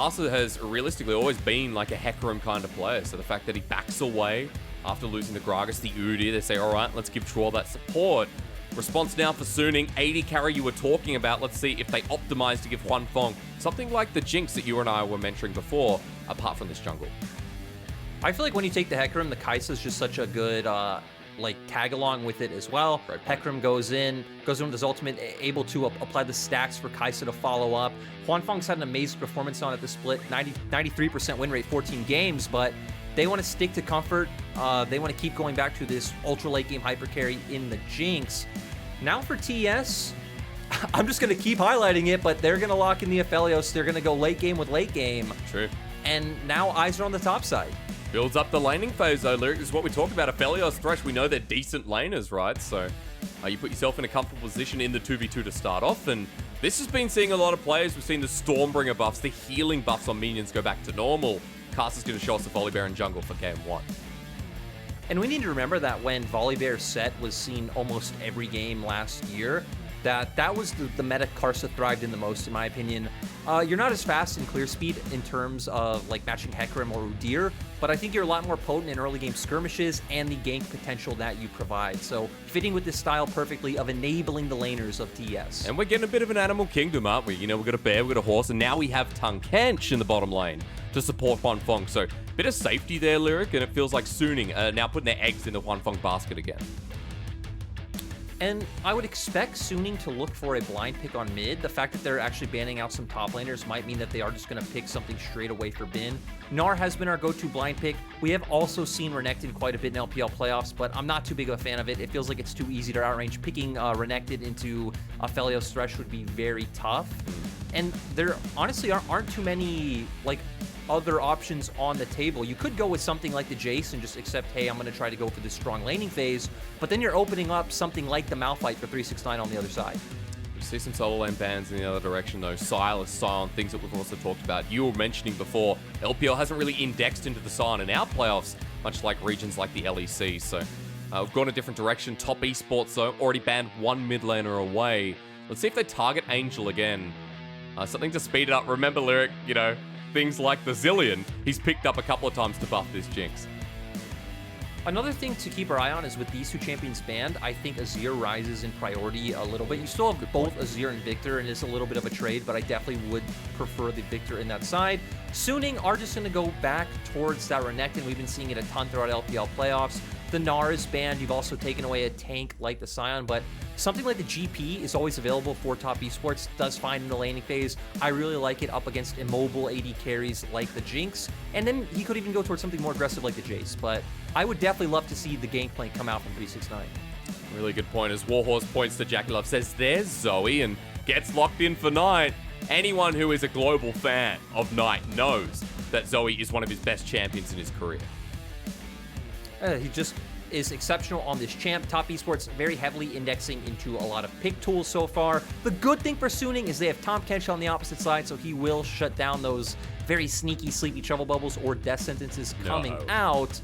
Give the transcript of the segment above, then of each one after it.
Karsa has realistically always been like a Hecarim kind of player, so the fact that he backs away after losing the Gragas, the Udyr, they say, all right, let's give Troll that support. Response now for Suning, 80 carry you were talking about. Let's see if they optimize to give Huanfeng something like the Jinx that you and I were mentioning before, apart from this jungle. I feel like when you take the Hecarim, the Kai'Sa is just such a good tag along with it as well. Hecarim goes in with his ultimate, able to apply the stacks for Kai'Sa to follow up. Huanfeng's had an amazing performance on at the split, 93% win rate, 14 games, but they want to stick to comfort. They want to keep going back to this ultra late game hyper carry in the Jinx. Now for TS, I'm just going to keep highlighting it, but they're going to lock in the Aphelios. They're going to go late game with late game. True. And now eyes are on the top side. Builds up the laning phase, though, Lyric. This is what we talked about. Aphelios, Thresh, we know they're decent laners, right? So you put yourself in a comfortable position in the 2v2 to start off, and this has been seeing a lot of players. We've seen the Stormbringer buffs, the healing buffs on minions go back to normal. Karsa's going to show us the Volibear in jungle for game 1. And we need to remember that when Volibear's set was seen almost every game last year, that was the meta Karsa thrived in the most, in my opinion. You're not as fast in clear speed in terms of like matching Hecarim or Udyr, but I think you're a lot more potent in early game skirmishes and the gank potential that you provide. So fitting with this style perfectly of enabling the laners of TS. And we're getting a bit of an animal kingdom, aren't we? You know, we've got a bear, we've got a horse, and now we have Tahm Kench in the bottom lane to support Huanfeng. So bit of safety there, Lyric, and it feels like Suning now putting their eggs in the Huanfeng basket again. And I would expect Suning to look for a blind pick on mid. The fact that they're actually banning out some top laners might mean that they are just going to pick something straight away for Bin. Gnar has been our go-to blind pick. We have also seen Renekton quite a bit in LPL playoffs, but I'm not too big of a fan of it. It feels like it's too easy to outrange. Picking Renekton into Aphelios Thresh would be very tough. And there honestly aren't too many like other options on the table. You could go with something like the Jace and just accept, hey, I'm going to try to go for this strong laning phase, but then you're opening up something like the Malphite for 369 on the other side. You see some solo lane bans in the other direction, though. Sylas, Sion, things that we've also talked about. You were mentioning before, LPL hasn't really indexed into the Sion in our playoffs, much like regions like the LEC. So we've gone a different direction. Top Esports, though, already banned one mid laner away. Let's see if they target Angel again. Something to speed it up. Remember, Lyric, you know, things like the Zilean, he's picked up a couple of times to buff this Jinx. Another thing to keep our eye on is with these two champions banned, I think Azir rises in priority a little bit. You still have both Azir and Victor, and it's a little bit of a trade, but I definitely would prefer the Victor in that side. Suning are just going to go back towards that Renekton. We've been seeing it a ton throughout LPL playoffs. The Gnar is banned. You've also taken away a tank like the Sion, but something like the GP is always available for top esports. Does fine in the laning phase. I really like it up against immobile AD carries like the Jinx, and then he could even go towards something more aggressive like the Jace, but I would definitely love to see the gangplank come out from 369. Really good point as Warhorse points to Jackie Love, says there's Zoe, and gets locked in for Knight. Anyone who is a global fan of Knight knows that Zoe is one of his best champions in his career. He just is exceptional on this champ. Top Esports very heavily indexing into a lot of pick tools so far. The good thing for Suning is they have Tahm Kench on the opposite side, so he will shut down those very sneaky sleepy trouble bubbles or death sentences coming out.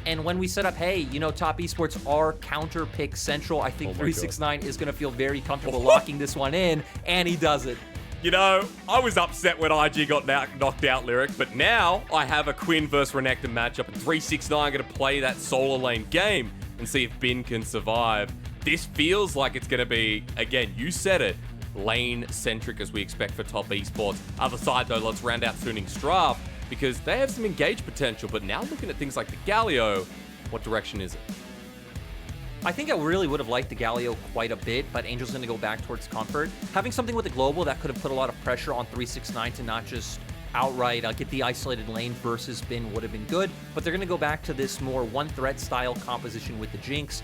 And when we set up, hey, you know, Top Esports are counter pick central, I think 369 is going to feel very comfortable locking this one in, and he does it. You know, I was upset when IG got knocked out, Lyric, but now I have a Quinn versus Renekton matchup, and 369 going to play that solo lane game and see if Bin can survive. This feels like it's going to be, again, you said it, lane-centric as we expect for Top Esports. Other side, though, let's round out Suning's draft, because they have some engage potential, but now looking at things like the Galio, what direction is it? I think I really would have liked the Galio quite a bit, but Angel's going to go back towards comfort. Having something with the global that could have put a lot of pressure on 369 to not just outright get the isolated lane versus Bin would have been good, but they're going to go back to this more one threat style composition with the Jinx.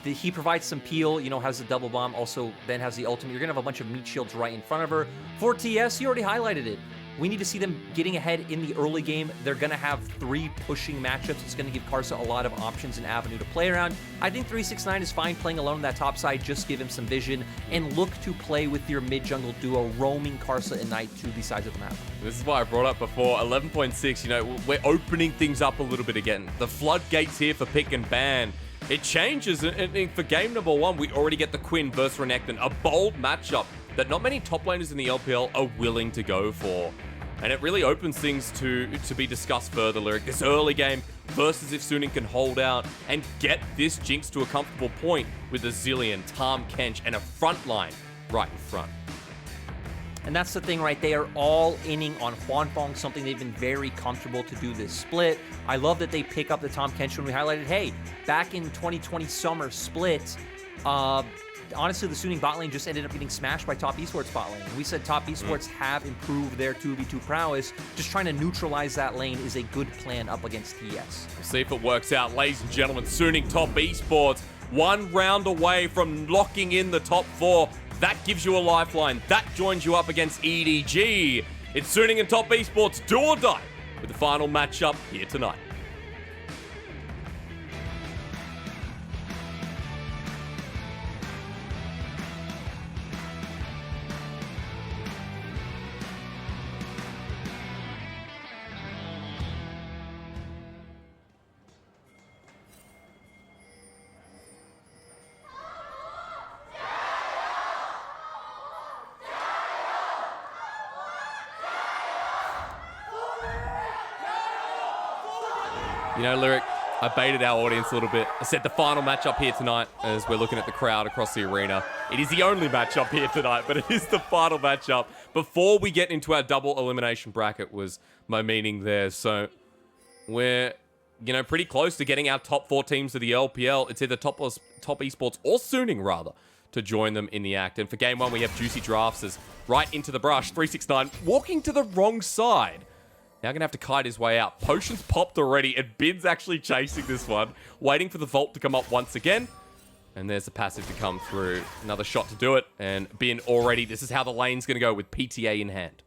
He provides some peel, you know, has the double bomb, also then has the ultimate. You're going to have a bunch of meat shields right in front of her. For TS, you already highlighted it. We need to see them getting ahead in the early game. They're going to have 3 pushing matchups. It's going to give Karsa a lot of options and avenue to play around. I think 369 is fine playing alone on that top side. Just give him some vision and look to play with your mid-jungle duo, roaming Karsa and Knight to the sides of the map. This is why I brought up before, 11.6, you know, we're opening things up a little bit again. The floodgates here for pick and ban. It changes, and for game number 1, we already get the Quinn versus Renekton, a bold matchup that not many top laners in the LPL are willing to go for. And it really opens things to be discussed further, Lyric. This early game versus if Suning can hold out and get this Jinx to a comfortable point with a Zilean, Tahm Kench, and a front line right in front. And that's the thing, right? They are all inning on Huanfeng, something they've been very comfortable to do this split. I love that they pick up the Tahm Kench when we highlighted, hey, back in 2020 summer split, honestly, the Suning bot lane just ended up getting smashed by Top Esports bot lane. We said Top Esports have improved their 2v2 prowess. Just trying to neutralize that lane is a good plan up against TS. We'll see if it works out, ladies and gentlemen. Suning Top Esports, 1 round away from locking in the top 4. That gives you a lifeline. That joins you up against EDG. It's Suning and Top Esports, do or die, with the final matchup here tonight. You know, Lyric, I baited our audience a little bit. I said the final matchup here tonight, as we're looking at the crowd across the arena. It is the only matchup here tonight, but it is the final matchup. Before we get into our double elimination bracket was my meaning there. So we're, you know, pretty close to getting our top 4 teams of the LPL. It's either Top Esports or Suning, rather, to join them in the act. And for game 1, we have Juicy Drafts as right into the brush. 369 walking to the wrong side. Now going to have to kite his way out. Potions popped already, and Bin's actually chasing this one. Waiting for the vault to come up once again. And there's the passive to come through. Another shot to do it. And Bin already, this is how the lane's going to go with PTA in hand.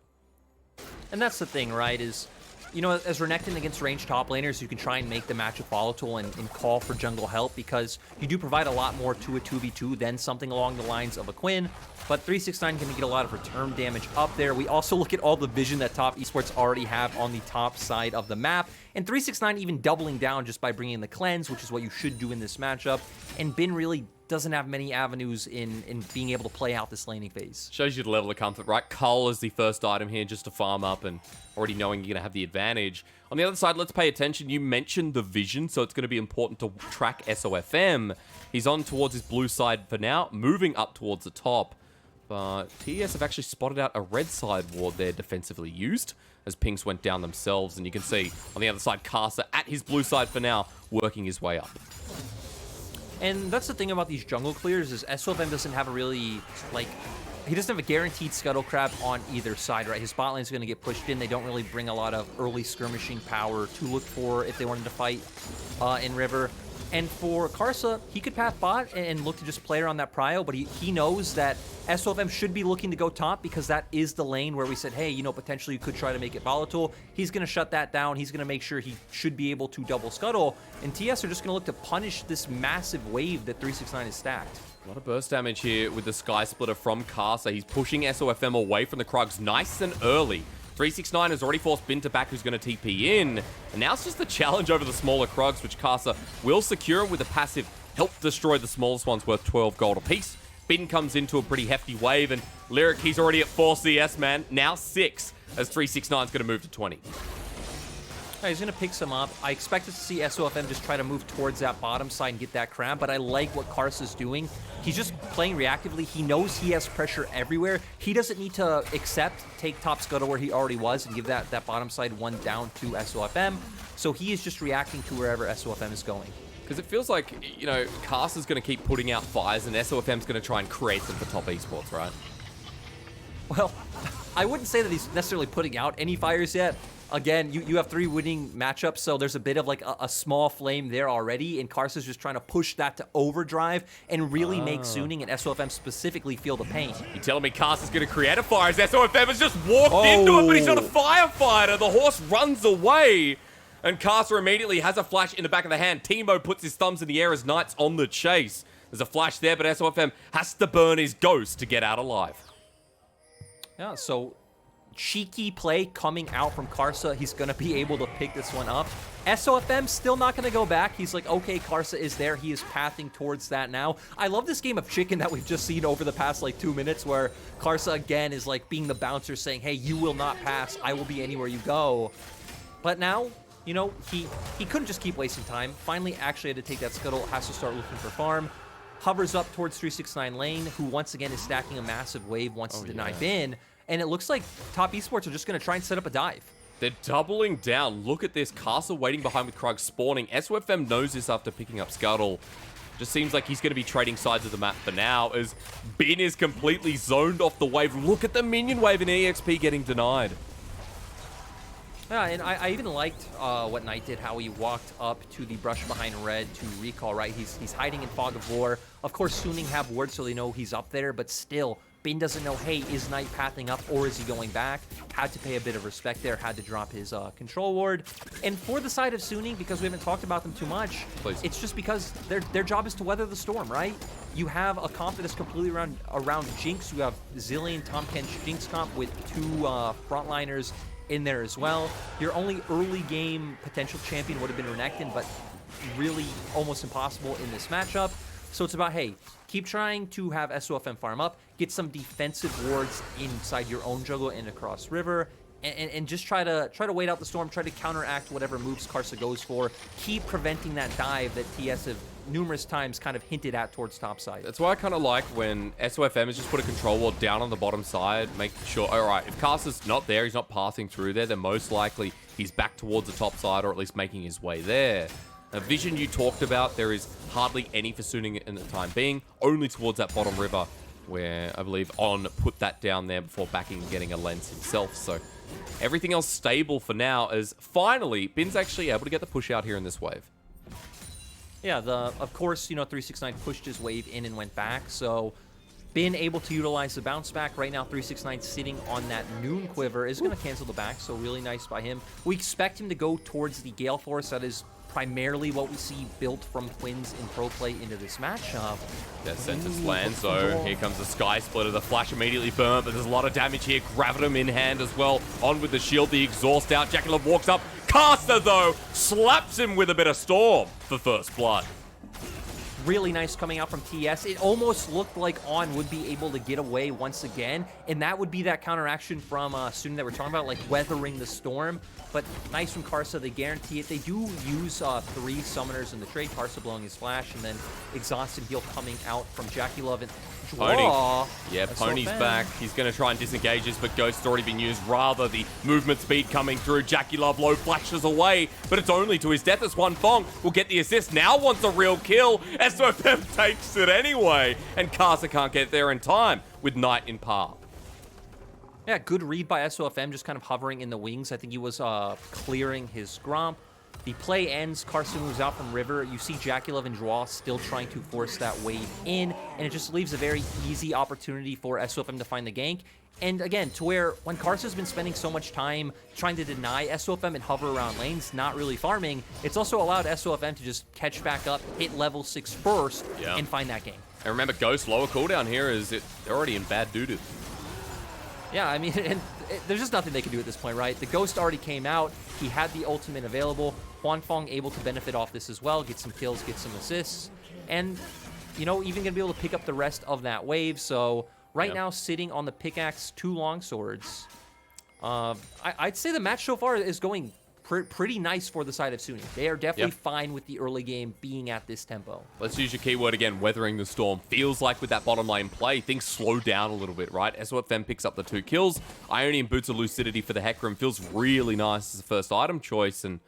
And that's the thing, right, is, you know, as Renekton against ranged top laners, you can try and make the matchup volatile and call for jungle help because you do provide a lot more to a 2v2 than something along the lines of a Quinn. But 369 can get a lot of return damage up there. We also look at all the vision that Top Esports already have on the top side of the map. And 369 even doubling down just by bringing the cleanse, which is what you should do in this matchup. And Bin really doesn't have many avenues in being able to play out this laning phase. Shows you the level of comfort, right? Cull is the first item here just to farm up and already knowing you're going to have the advantage. On the other side, let's pay attention. You mentioned the vision, so it's going to be important to track SOFM. He's on towards his blue side for now, moving up towards the top. But TS have actually spotted out a red side ward there defensively used as pings went down themselves. And you can see on the other side, Karsa at his blue side for now, working his way up. And that's the thing about these jungle clears is SOFM doesn't have a really, like, he doesn't have a guaranteed Scuttle Crab on either side, right? His bot lane is going to get pushed in. They don't really bring a lot of early skirmishing power to look for if they wanted to fight in River. And for Karsa, he could path bot and look to just play around that prio, but he knows that SOFM should be looking to go top because that is the lane where we said, hey, you know, potentially you could try to make it volatile. He's going to shut that down. He's going to make sure he should be able to double scuttle. And TS are just going to look to punish this massive wave that 369 is stacked. A lot of burst damage here with the Sky Splitter from Karsa. He's pushing SOFM away from the Krugs nice and early. 369 has already forced Bin to back, who's going to TP in. And now it's just the challenge over the smaller Krugs, which Karsa will secure with a passive help destroy the smallest ones worth 12 gold apiece. Bin comes into a pretty hefty wave, and Lyric, he's already at 4 CS, man. Now 6, as 369 is going to move to 20. He's going to pick some up. I expected to see SOFM just try to move towards that bottom side and get that crab, but I like what Karsa's doing. He's just playing reactively. He knows he has pressure everywhere. He doesn't need to take top scuttle where he already was and give that bottom side one down to SOFM. So he is just reacting to wherever SOFM is going. Because it feels like, you know, Karsa's going to keep putting out fires and SOFM's going to try and create them for Top Esports, right? Well, I wouldn't say that he's necessarily putting out any fires yet. Again, you have 3 winning matchups, so there's a bit of like a small flame there already, and Karsa's just trying to push that to overdrive and really make Suning and SOFM specifically feel the pain. You telling me Karsa's going to create a fire as SOFM has just walked into it, but he's not a firefighter. The horse runs away, and Karsa immediately has a flash in the back of the hand. Teemo puts his thumbs in the air as Knight's on the chase. There's a flash there, but SOFM has to burn his ghost to get out alive. Yeah, so cheeky play coming out from Karsa. He's going to be able to pick this one up. SOFM still not going to go back. He's like, okay, Karsa is there. He is pathing towards that now. I love this game of chicken that we've just seen over the past like 2 minutes where Karsa again is like being the bouncer saying, hey, you will not pass. I will be anywhere you go. But now, you know, he couldn't just keep wasting time. Finally actually had to take that scuttle, has to start looking for farm. Hovers up towards 369 lane, who once again is stacking a massive wave, wants to deny Bin. And it looks like Top Esports are just going to try and set up a dive. They're doubling down. Look at this. Castle waiting behind with Krug spawning. SOFM knows this after picking up Scuttle. Just seems like he's going to be trading sides of the map for now as Bin is completely zoned off the wave. Look at the minion wave and EXP getting denied. Yeah, and I even liked what Knight did, how he walked up to the brush behind red to recall, right? He's hiding in Fog of War. Of course, Suning have word so they know he's up there, but still, Bin doesn't know, hey, is Knight pathing up or is he going back? Had to pay a bit of respect there, had to drop his control ward. And for the side of Suning, because we haven't talked about them too much, it's just because their job is to weather the storm, right? You have a comp that is completely around Jinx. You have Zilean, Tahm Kench, Jinx comp with 2 frontliners in there as well. Your only early game potential champion would have been Renekton, but really almost impossible in this matchup. So it's about, hey, keep trying to have SOFM farm up, get some defensive wards inside your own jungle and across river, and just try to wait out the storm, try to counteract whatever moves Karsa goes for. Keep preventing that dive that TS have numerous times kind of hinted at towards top side. That's why I kind of like when SOFM has just put a control ward down on the bottom side, make sure, all right, if Karsa's not there, he's not passing through there, then most likely he's back towards the top side or at least making his way there. A vision you talked about, there is hardly any for Suning in the time being, only towards that bottom river where I believe On put that down there before backing and getting a lens himself. So everything else stable for now as finally Bin's actually able to get the push out here in this wave. Yeah, of course, you know, 369 pushed his wave in and went back, so Bin able to utilize the bounce back. Right now, 369 sitting on that Noon Quiver is going to cancel the back, so really nice by him. We expect him to go towards the Gale Force. That is primarily what we see built from Twins in pro play into this matchup. That sentence lands, so here comes the Sky Splitter. The flash immediately burnt, but there's a lot of damage here. Gravitum in hand as well. On with the shield, the exhaust out. JackeyLove walks up. Caster, though, slaps him with a bit of Storm for first blood. Really nice coming out from TS. It almost looked like On would be able to get away once again, and that would be that counteraction from Suning that we're talking about, like weathering the storm. But nice from Karsa, they guarantee it. They do use 3 summoners in the trade. Karsa blowing his flash, and then Exhaust and Heal coming out from JackeyLove and Pony. Draw. Yeah, Pony's back. He's going to try and disengage this, but Ghost's already been used. Rather, the movement speed coming through. JackeyLove low flashes away, but it's only to his death as One Fong will get the assist. Now wants a real kill. SOFM takes it anyway, and Karsa can't get there in time with Knight in par. Yeah, good read by SOFM, just kind of hovering in the wings. I think he was clearing his Gromp. The play ends, Karsa moves out from River. You see JackeyLove and Draw still trying to force that wave in, and it just leaves a very easy opportunity for SOFM to find the gank. And again, to where when Karsa's been spending so much time trying to deny SOFM and hover around lanes, not really farming, it's also allowed SOFM to just catch back up, hit level 6 first, and find that gank. And remember, Ghost lower cooldown here is they're already in bad doo-doo. Yeah, I mean, there's just nothing they can do at this point, right? The Ghost already came out. He had the ultimate available. Huan Fong able to benefit off this as well, get some kills, get some assists, and, you know, even going to be able to pick up the rest of that wave. So right now, sitting on the pickaxe, 2 longswords. I'd say the match so far is going pretty nice for the side of Suning. They are definitely fine with the early game being at this tempo. Let's use your keyword again, weathering the storm. Feels like with that bottom lane play, things slow down a little bit, right? SOFM picks up the 2 kills. Ionian Boots of Lucidity for the Hecarim feels really nice as a first item choice. And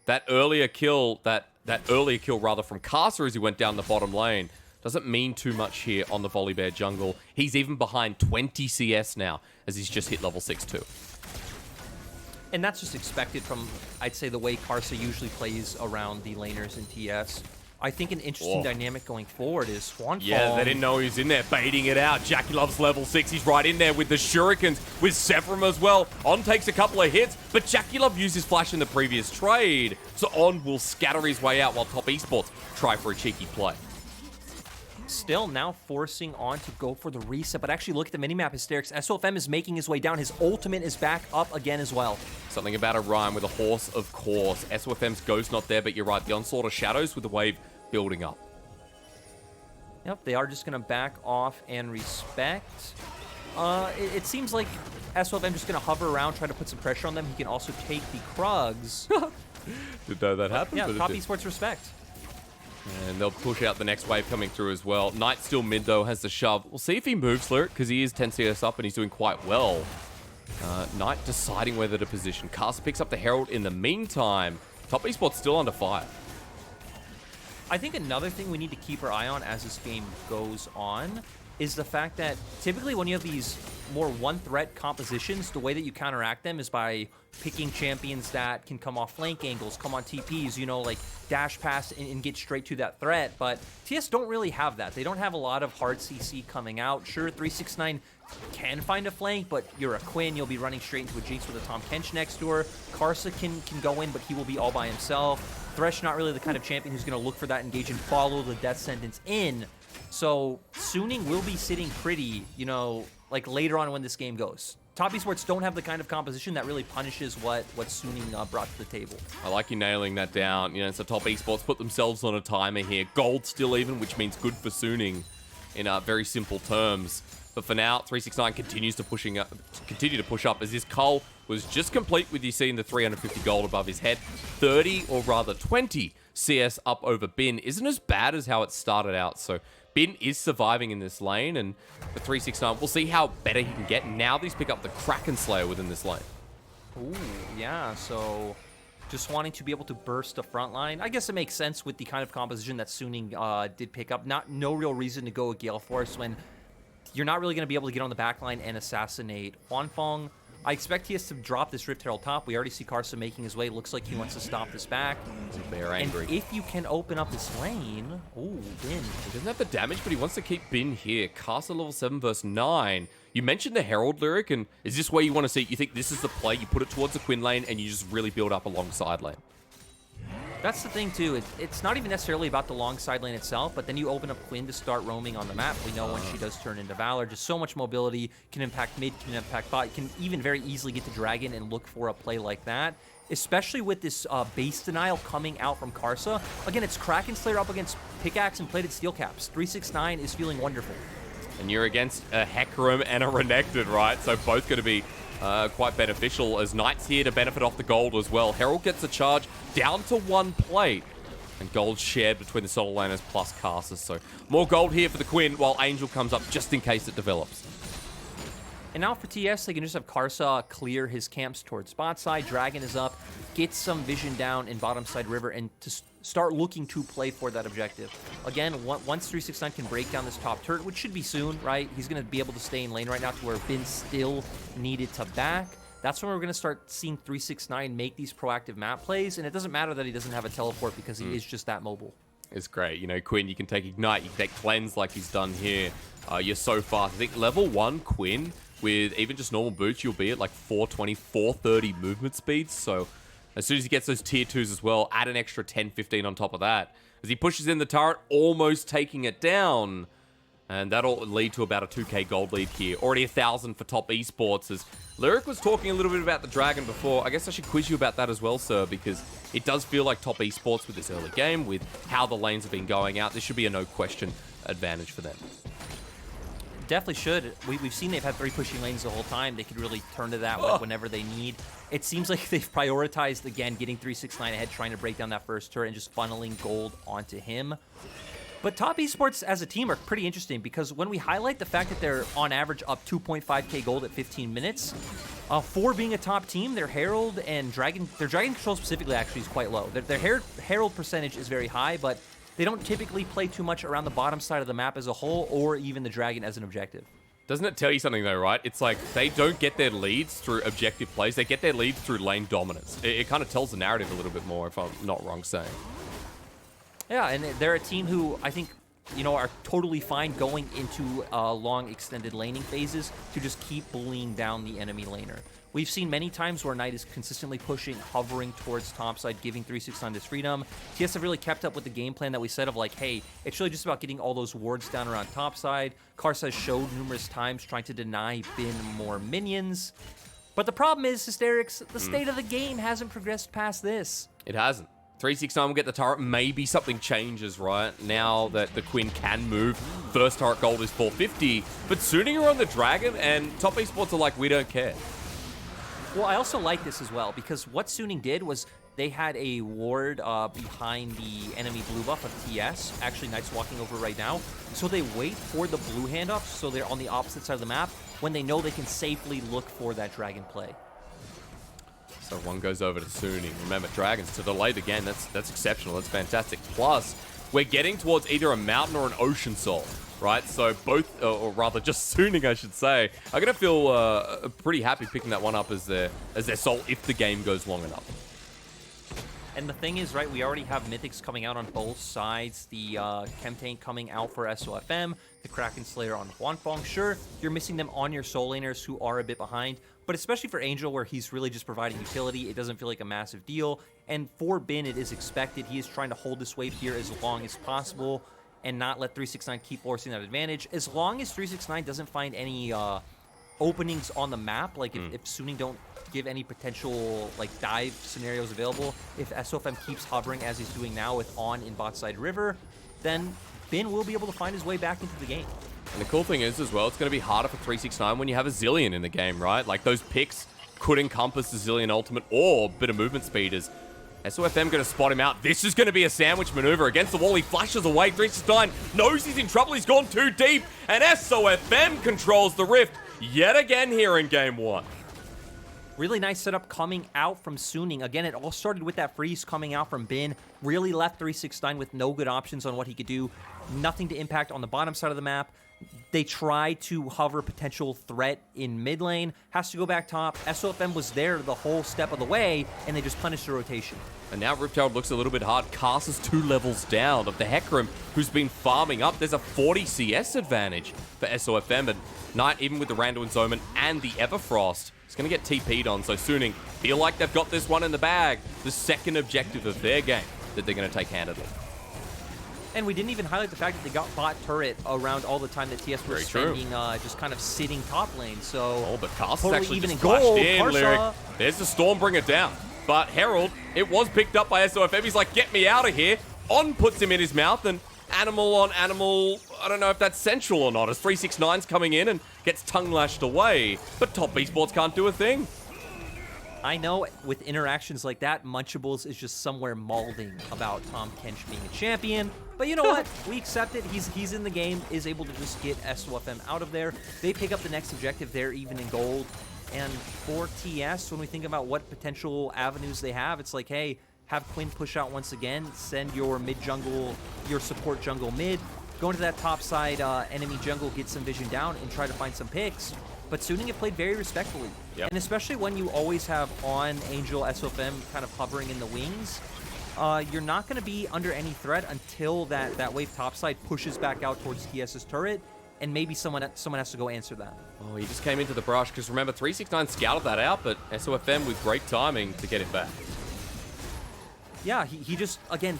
that earlier kill, that earlier kill rather from Karsa as he went down the bottom lane, doesn't mean too much here on the Volibear jungle. He's even behind 20 CS now as he's just hit level 6 too. And that's just expected from, I'd say, the way Karsa usually plays around the laners in TS. I think an interesting dynamic going forward is Huan Fong. Yeah, they didn't know he was in there, baiting it out. JackeyLove's level 6. He's right in there with the shurikens, with Severum as well. On takes a couple of hits, but JackeyLove used his flash in the previous trade. So On will scatter his way out while Top Esports try for a cheeky play. Still now forcing on to go for the reset, but actually look at the minimap, Hysterics. SOFM is making his way down. His ultimate is back up again as well. Something about a rhyme with a horse, of course. SOFM's Ghost not there, but you're right. The onslaught of shadows with the wave building up. Yep, they are just going to back off and respect. It seems like SOFM just going to hover around, try to put some pressure on them. He can also take the Krugs. Didn't know that happened. Yeah, but top esports respect. And they'll push out the next wave coming through as well. Knight still mid, though, has the shove. We'll see if he moves Lyric, because he is 10 CS up and he's doing quite well. Knight deciding whether to position. Cast picks up the Herald in the meantime. Top esports still under fire. I think another thing we need to keep our eye on as this game goes on is the fact that typically when you have these more one-threat compositions, the way that you counteract them is by picking champions that can come off flank angles, come on TPs, you know, like dash past and get straight to that threat. But TS don't really have that. They don't have a lot of hard CC coming out. Sure, 369 can find a flank, but you're a Quinn, you'll be running straight into a Jinx with a Tahm Kench next to her. Karsa can go in, but he will be all by himself. Thresh not really the kind of champion who's going to look for that engage and follow the death sentence in. So Suning will be sitting pretty, you know, like later on when this game goes. Top esports don't have the kind of composition that really punishes what Suning brought to the table. I like you nailing that down. You know, so top esports put themselves on a timer here. Gold still even, which means good for Suning in very simple terms. But for now, 369 continues to continue to push up as this cull was just complete with you seeing the 350 gold above his head. 30, or rather 20 CS up over Bin isn't as bad as how it started out. So Bin is surviving in this lane, and for 369, we'll see how better he can get now that he's picked up the Kraken Slayer within this lane. Ooh, yeah, so just wanting to be able to burst the front line. I guess it makes sense with the kind of composition that Suning did pick up. No real reason to go with Gale Force when you're not really going to be able to get on the backline and assassinate Huanfeng. I expect he has to drop this Rift Herald top. We already see Karsa making his way. Looks like he wants to stop this back. They're angry. And if you can open up this lane... Ooh, Bin. He doesn't have the damage, but he wants to keep Bin here. Karsa level 7 versus 9. You mentioned the Herald Lyric, and is this where you want to see? You think this is the play? You put it towards the Quinn lane, and you just really build up a long side lane. That's the thing, too. It's not even necessarily about the long side lane itself, but then you open up Quinn to start roaming on the map. We know when she does turn into Valor, just so much mobility, can impact mid, can impact bot, can even very easily get to Dragon and look for a play like that, especially with this base denial coming out from Karsa. Again, it's Kraken Slayer up against Pickaxe and Plated Steel Caps. 369 is feeling wonderful. And you're against a Hecarim and a Renekton, right? So both going to be quite beneficial as Knight's here to benefit off the gold as well. Herald gets a charge down to one plate. And gold shared between the solo laners plus casters. So more gold here for the Quinn while Angel comes up just in case it develops. And now for TS, they can just have Karsa clear his camps towards bot side. Dragon is up, get some vision down in bottom side river, and to start looking to play for that objective. Again, once 369 can break down this top turret, which should be soon, right? He's going to be able to stay in lane right now to where Bin still needed to back. That's when we're going to start seeing 369 make these proactive map plays, and it doesn't matter that he doesn't have a teleport because he is just that mobile. It's great. You know, Quinn, you can take Ignite, you can take Cleanse like he's done here. You're so fast. I think level 1 Quinn, with even just normal boots, you'll be at like 420, 430 movement speeds. So as soon as he gets those tier 2s as well, add an extra 10, 15 on top of that. As he pushes in the turret, almost taking it down. And that'll lead to about a 2k gold lead here. Already 1,000 for top esports. As Lyric was talking a little bit about the Dragon before, I guess I should quiz you about that as well, sir, because it does feel like top esports with this early game, with how the lanes have been going out, this should be a no-question advantage for them. Definitely should. We've seen they've had 3 pushing lanes the whole time. They could really turn to that whenever they need. It seems like they've prioritized, again, getting 369 ahead, trying to break down that first turret and just funneling gold onto him. But top esports as a team are pretty interesting because when we highlight the fact that they're on average up 2.5k gold at 15 minutes, for being a top team, their Herald and Dragon, their Dragon control specifically actually is quite low. Their Herald percentage is very high, but they don't typically play too much around the bottom side of the map as a whole or even the Dragon as an objective. Doesn't it tell you something though, right? It's like they don't get their leads through objective plays. They get their leads through lane dominance. It kind of tells the narrative a little bit more, if I'm not wrong saying. Yeah, and they're a team who I think, you know, are totally fine going into long extended laning phases to just keep bullying down the enemy laner. We've seen many times where Knight is consistently pushing, hovering towards topside, giving 369 this freedom. TS have really kept up with the game plan that we said of like, hey, it's really just about getting all those wards down around topside. Karsa has showed numerous times trying to deny Bin more minions. But the problem is, Hysterics, the state of the game hasn't progressed past this. It hasn't. 369 will get the turret. Maybe something changes, right? Now that the Quinn can move. First turret gold is 450. But Suning are on the Dragon, and Top Esports are like, we don't care. Well, I also like this as well, because what Suning did was they had a ward behind the enemy blue buff of TS. Actually, Knight's walking over right now. So they wait for the blue handoff, so they're on the opposite side of the map, when they know they can safely look for that Dragon play. So one goes over to Suning. Remember, Dragons to the late again. That's exceptional. That's fantastic. Plus, we're getting towards either a Mountain or an Ocean Soul, right? So both, or rather just Suning, I should say, are going to feel pretty happy picking that one up as their soul if the game goes long enough. And the thing is, right, we already have Mythics coming out on both sides. The Chem Tank coming out for SOFM, the Kraken Slayer on Huanfeng. Sure, you're missing them on your soul laners who are a bit behind, but especially for Angel, where he's really just providing utility, it doesn't feel like a massive deal. And for Bin, it is expected. He is trying to hold this wave here as long as possible and not let 369 keep forcing that advantage. As long as 369 doesn't find any openings on the map, like if Suning don't give any potential like dive scenarios available, if SOFM keeps hovering as he's doing now with on in bot side river, then Bin will be able to find his way back into the game. And the cool thing is as well, it's going to be harder for 369 when you have a Zilean in the game, right? Like those picks could encompass the Zilean ultimate or a bit of movement speed. As SOFM going to spot him out. This is going to be a sandwich maneuver against the wall. He flashes away. 369 knows he's in trouble. He's gone too deep. And SOFM controls the rift yet again here in game one. Really nice setup coming out from Suning. Again, it all started with that freeze coming out from Bin. Really left 369 with no good options on what he could do. Nothing to impact on the bottom side of the map. They try to hover potential threat in mid lane. Has to go back top. SOFM was there the whole step of the way, and they just punished the rotation. And now Riptide looks a little bit hard. Karsa's 2 levels down of the Hecarim, who's been farming up. There's a 40 CS advantage for SOFM, and Knight, even with the Randuin Zoman and the Everfrost, is going to get TP'd on. So Suning feel like they've got this one in the bag. The second objective of their game that they're going to take handedly. And we didn't even highlight the fact that they got bot turret around all the time that TS was spending just kind of sitting top lane. So oh, but Karsa's totally actually even just in gold. flashed in, Karsa. Lyric. There's the Stormbringer down. But Herald, it was picked up by SOFM. He's like, get me out of here. On puts him in his mouth, and animal on animal, I don't know if that's sensual or not, as 369's coming in and gets tongue lashed away. But Top Esports can't do a thing. I know with interactions like that, Munchables is just somewhere mauling about Tahm Kench being a champion. But you know what? We accept it. He's in the game, is able to just get SOFM out of there. They pick up the next objective. They're even in gold. And for TS, when we think about what potential avenues they have, it's like, hey, have Quinn push out once again, send your mid jungle, your support jungle mid, go into that top side enemy jungle, get some vision down, and try to find some picks. But Suning have played very respectfully. Yep. And especially when you always have on Angel SOFM kind of hovering in the wings, you're not going to be under any threat until that wave topside pushes back out towards TS's turret, and maybe someone has to go answer that. Oh, he just came into the brush, because remember, 369 scouted that out, but SOFM with great timing to get it back. Yeah, he just, again,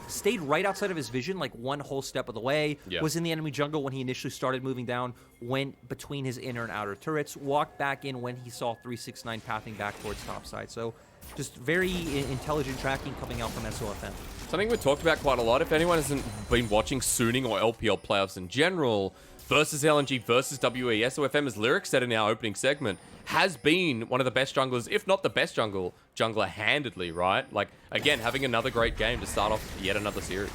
stayed right outside of his vision, like one whole step of the way, was in the enemy jungle when he initially started moving down, went between his inner and outer turrets, walked back in when he saw 369 pathing back towards topside. So just very intelligent tracking coming out from SOFM. Something we've talked about quite a lot, if anyone hasn't been watching Suning or LPL playoffs in general, versus LNG versus WE, SOFM, as Lyric said in our opening segment, has been one of the best junglers, if not the best jungler handedly, right? Like, again, having another great game to start off yet another series.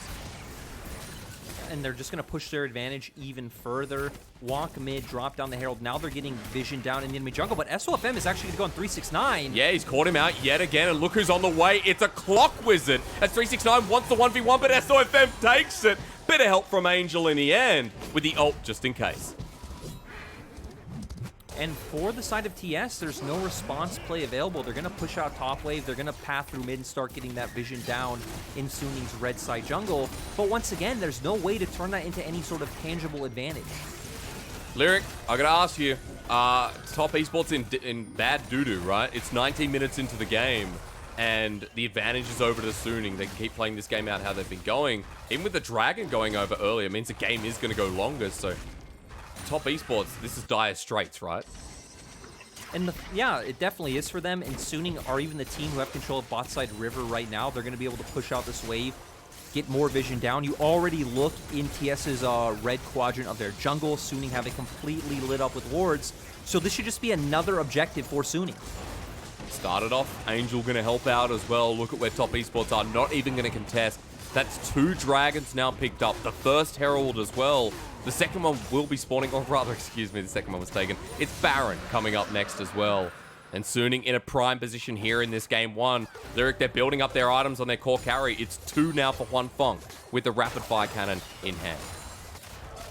And they're just going to push their advantage even further. Walk mid, drop down the Herald. Now they're getting vision down in the enemy jungle, but SOFM is actually going to go on 369. Yeah, he's caught him out yet again, and look who's on the way. It's a Clock Wizard, as 369 wants the 1v1, but SOFM takes it. Bit of help from Angel in the end, with the ult just in case. And for the side of TS, there's no response play available. They're going to push out top wave. They're going to path through mid and start getting that vision down in Suning's red side jungle. But once again, there's no way to turn that into any sort of tangible advantage. Lyric, I got to ask you, Top Esports in bad doo-doo, right? It's 19 minutes into the game, and the advantage is over to Suning. They can keep playing this game out how they've been going. Even with the Dragon going over earlier, it means the game is going to go longer, so Top Esports, this is dire straits, right? And yeah, it definitely is for them. And Suning are even the team who have control of bot side River right now. They're going to be able to push out this wave, get more vision down. You already look in TS's red quadrant of their jungle. Suning have it completely lit up with wards. So this should just be another objective for Suning. Started off, Angel going to help out as well. Look at where Top Esports are, not even going to contest. That's 2 dragons now picked up. The first Herald as well. The second one will be spawning, or rather, excuse me, the second one was taken. It's Baron coming up next as well. And Suning in a prime position here in this game 1. Lyric, they're building up their items on their core carry. It's 2 now for Huanfeng with the rapid fire cannon in hand.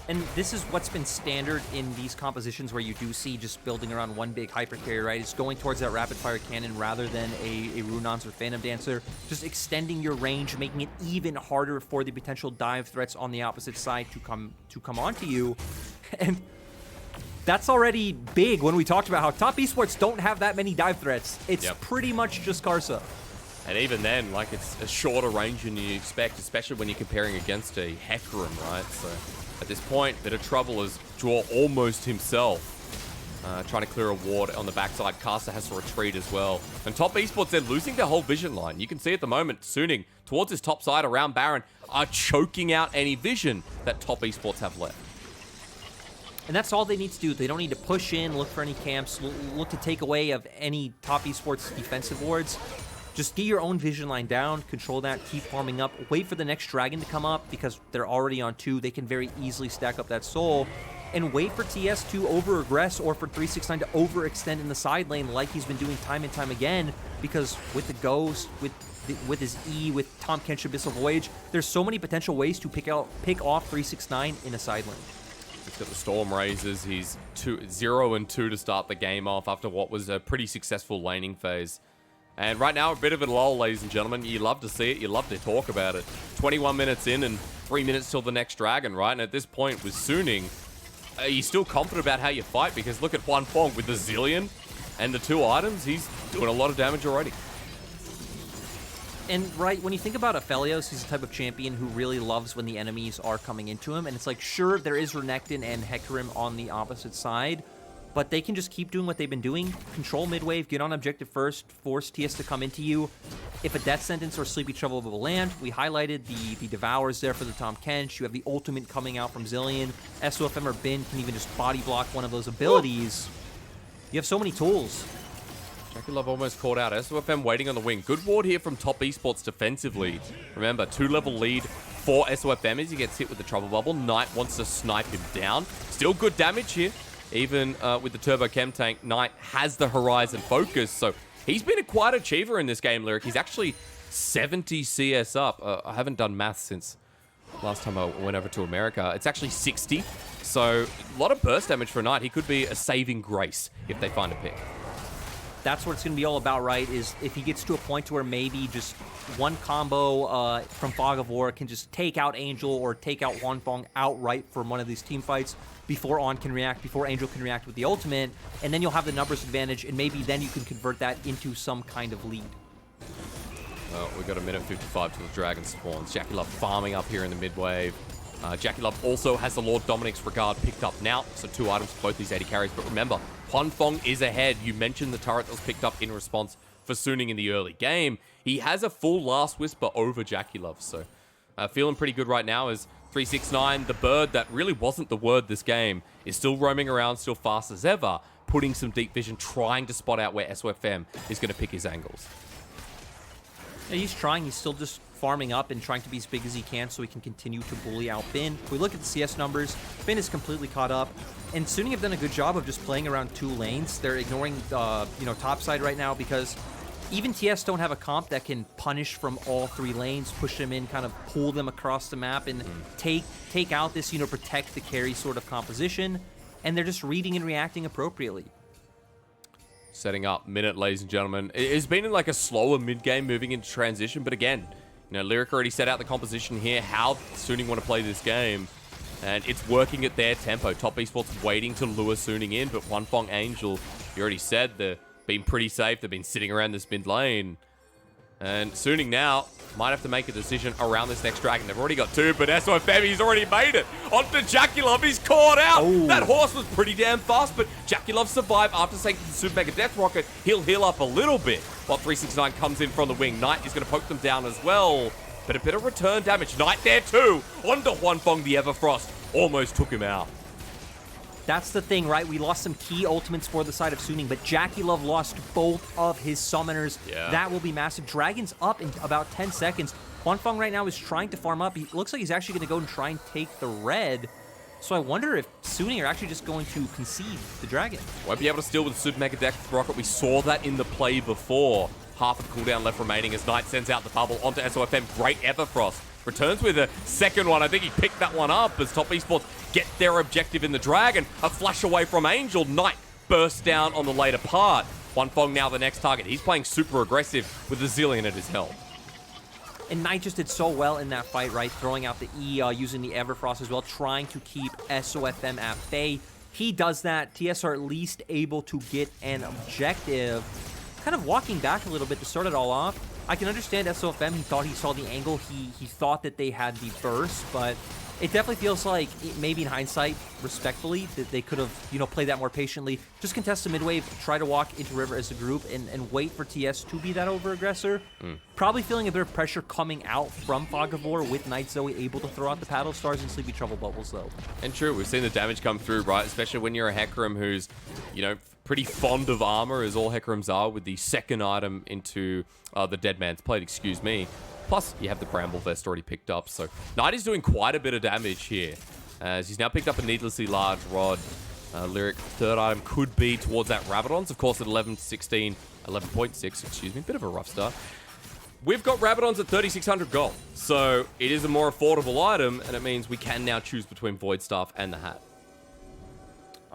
And this is what's been standard in these compositions where you do see just building around one big hyper carry, right? It's going towards that rapid fire cannon rather than a Runance or Phantom Dancer. Just extending your range, making it even harder for the potential dive threats on the opposite side to come onto you. And that's already big when we talked about how Top Esports don't have that many dive threats. It's pretty much just Karsa. And even then, like, it's a shorter range than you expect, especially when you're comparing against a Hecarim, right? So at this point, bit of trouble as Draw almost himself. Trying to clear a ward on the backside. Karsa has to retreat as well. And Top Esports, they're losing their whole vision line. You can see at the moment, Suning towards his top side around Baron are choking out any vision that Top Esports have left. And that's all they need to do. They don't need to push in, look for any camps, look to take away of any Top Esports defensive wards. Just get your own vision line down, control that, keep farming up, wait for the next dragon to come up because they're already on 2. They can very easily stack up that soul. And wait for TS to over-aggress or for 369 to overextend in the side lane like he's been doing time and time again, because with the Ghost, with his E, with Tahm Kench Abyssal Voyage, there's so many potential ways to pick off 369 in a side lane. He's got the Storm Razors. He's 0 and 2 to start the game off after what was a pretty successful laning phase. And right now, a bit of a lull, ladies and gentlemen. You love to see it. You love to talk about it. 21 minutes in and 3 minutes till the next dragon, right? And at this point, with Suning, are you still confident about how you fight? Because look at Huanfeng with the Zillion and the 2 items. He's doing a lot of damage already. And right, when you think about Aphelios, he's the type of champion who really loves when the enemies are coming into him. And it's like, sure, there is Renekton and Hecarim on the opposite side, but they can just keep doing what they've been doing. Control mid-wave, get on objective first, force TS to come into you. If a Death Sentence or Sleepy Trouble will land, we highlighted the Devours there for the Tahm Kench. You have the ultimate coming out from Zillion. SOFM or Bin can even just body block one of those abilities. You have so many tools. JackeyLove almost caught out. SOFM waiting on the wing. Good ward here from Top Esports defensively. Remember, 2-level lead for SOFM as he gets hit with the Trouble Bubble. Knight wants to snipe him down. Still good damage here. Even with the Turbo Chem Tank, Knight has the Horizon focus, so he's been a quite achiever in this game, Lyric. He's actually 70 CS up. I haven't done math since last time I went over to America. It's actually 60, so a lot of burst damage for Knight. He could be a saving grace if they find a pick. That's what it's going to be all about, right? Is if he gets to a point where maybe just one combo from Fog of War can just take out Angel or take out Huanfeng outright from one of these team fights before On can react, before Angel can react with the ultimate, and then you'll have the numbers advantage, and maybe then you can convert that into some kind of lead. Well, we've got a minute 55 till the Dragon spawns. JackeyLove farming up here in the mid-wave. JackeyLove also has the Lord Dominic's Regard picked up now, so 2 items for both these AD carries. But remember, Huanfeng is ahead. You mentioned the turret that was picked up in response for Suning in the early game. He has a full Last Whisper over JackeyLove, so feeling pretty good right now as 369, the bird that really wasn't the word this game, is still roaming around, still fast as ever, putting some deep vision, trying to spot out where SOFM is going to pick his angles. Yeah, he's trying. He's still just farming up and trying to be as big as he can so he can continue to bully out Bin. If we look at the CS numbers, Bin is completely caught up. And Suning have done a good job of just playing around 2 lanes. They're ignoring, topside right now because even TS don't have a comp that can punish from all 3 lanes, push them in, kind of pull them across the map and take out this, protect the carry sort of composition. And they're just reading and reacting appropriately. Setting up minute, ladies and gentlemen. It's been in like a slower mid-game moving into transition, but again, Lyric already set out the composition here, how Suning want to play this game. And it's working at their tempo. Top Esports waiting to lure Suning in, but Huanfeng Angel, you already said, they've been pretty safe. They've been sitting around this mid lane. And Suning now might have to make a decision around this next dragon. They've already got two, but SOFM, he's already made it. Onto Jaculov, he's caught out. Oh. That horse was pretty damn fast, but Jaculov survived after taking the Super Mega Death Rocket. He'll heal up a little bit while 369 comes in from the wing. Knight is going to poke them down as well. But a bit of return damage. Knight there too. Onto Huanfeng, the Everfrost. Almost took him out. That's the thing, right? We lost some key ultimates for the side of Suning, but Jaculov lost both of his summoners. Yeah. That will be massive. Dragon's up in about 10 seconds. Huanfeng right now is trying to farm up. He looks like he's actually going to go and try and take the red. So I wonder if Suning are actually just going to concede the dragon. Won't be able to steal with Super Mega Death Rocket. We saw that in the play before. Half of the cooldown left remaining as Knight sends out the bubble onto SOFM. Great Everfrost. Returns with a second one. I think he picked that one up as Top Esports get their objective in the dragon. A flash away from Angel. Knight bursts down on the later part. Huanfeng now the next target. He's playing super aggressive with a zillion at his health. And Knight just did so well in that fight, right? Throwing out the E, using the Everfrost as well, trying to keep SOFM at bay. He does that. TS are at least able to get an objective. Kind of walking back a little bit to start it all off. I can understand SOFM. He thought he saw the angle. He thought that they had the burst, but it definitely feels like, maybe in hindsight, respectfully, that they could have, played that more patiently. Just contest the mid-wave, try to walk into River as a group, and wait for TS to be that over-aggressor. Probably feeling a bit of pressure coming out from Fog of War with Night Zoe able to throw out the Paddle Stars and Sleepy Trouble Bubbles, though. And true, we've seen the damage come through, right? Especially when you're a Hecarim who's, pretty fond of armor, as all Hecarims are, with the second item into the Dead Man's Plate, excuse me. Plus, you have the Bramble Vest already picked up, so Knight is doing quite a bit of damage here, as he's now picked up a needlessly large rod. Lyric, third item could be towards that Rabadons, of course at 11.16, 11.6, excuse me, bit of a rough start. We've got Rabadons at 3,600 gold, so it is a more affordable item, and it means we can now choose between Void Staff and the Hat.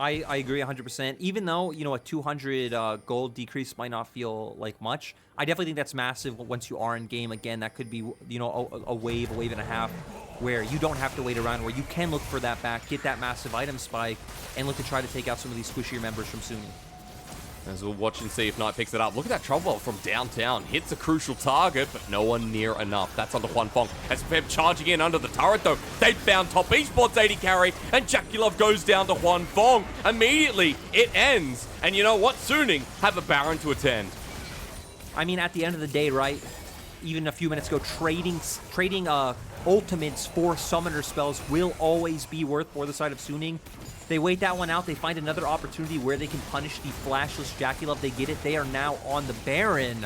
I agree 100%. Even though, a 200 gold decrease might not feel like much, I definitely think that's massive once you are in game. Again, that could be, a wave and a half, where you don't have to wait around, where you can look for that back, get that massive item spike, and look to try to take out some of these squishier members from Suning. As we'll watch and see if Knight picks it up. Look at that trouble bolt from downtown. Hits a crucial target, but no one near enough. That's onto Huanfeng. As Feb charging in under the turret, though. They found Top Esports 80 carry, and Jaculov goes down to Huanfeng. Immediately, it ends. And you know what? Suning have a Baron to attend. I mean, at the end of the day, right? Even a few minutes ago, trading ultimates for summoner spells will always be worth for the side of Suning. They wait that one out. They find another opportunity where they can punish the flashless Jaculov. They get it. They are now on the Baron.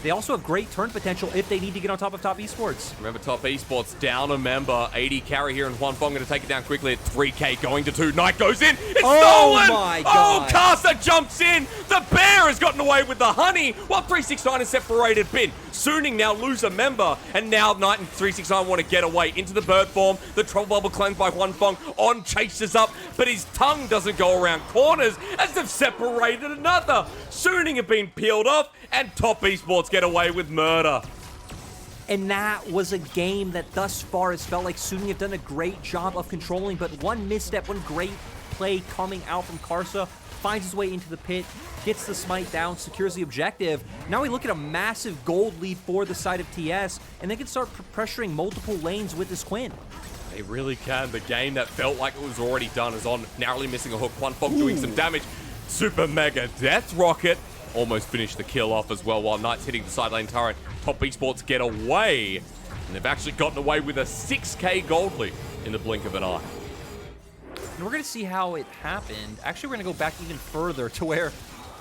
They also have great turn potential if they need to get on top of Top Esports. Remember, Top Esports down a member. 80 carry here, and Huanfeng going to take it down quickly at 3k, going to 2. Knight goes in. It's stolen! My God. Oh, Casa jumps in. The bear has gotten away with the honey, while 369 is separated bin. Suning now lose a member, and now Knight and 369 want to get away into the bird form. The Trouble Bubble cleansed by Huanfeng. On chases up, but his tongue doesn't go around corners as they've separated another. Suning have been peeled off, and Top Esports get away with murder. And that was a game that thus far has felt like Suning have done a great job of controlling, but one misstep, one great play coming out from Karsa, finds his way into the pit, gets the smite down, secures the objective. Now we look at a massive gold lead for the side of TS, and they can start pressuring multiple lanes with this Quinn. They really can. The game that felt like it was already done is on, narrowly missing a hook. Huanfeng doing some damage. Super Mega Death Rocket almost finished the kill off as well, while Knight's hitting the side lane turret. Top Esports get away, and they've actually gotten away with a 6k gold lead in the blink of an eye. And we're going to see how it happened. Actually, we're going to go back even further to where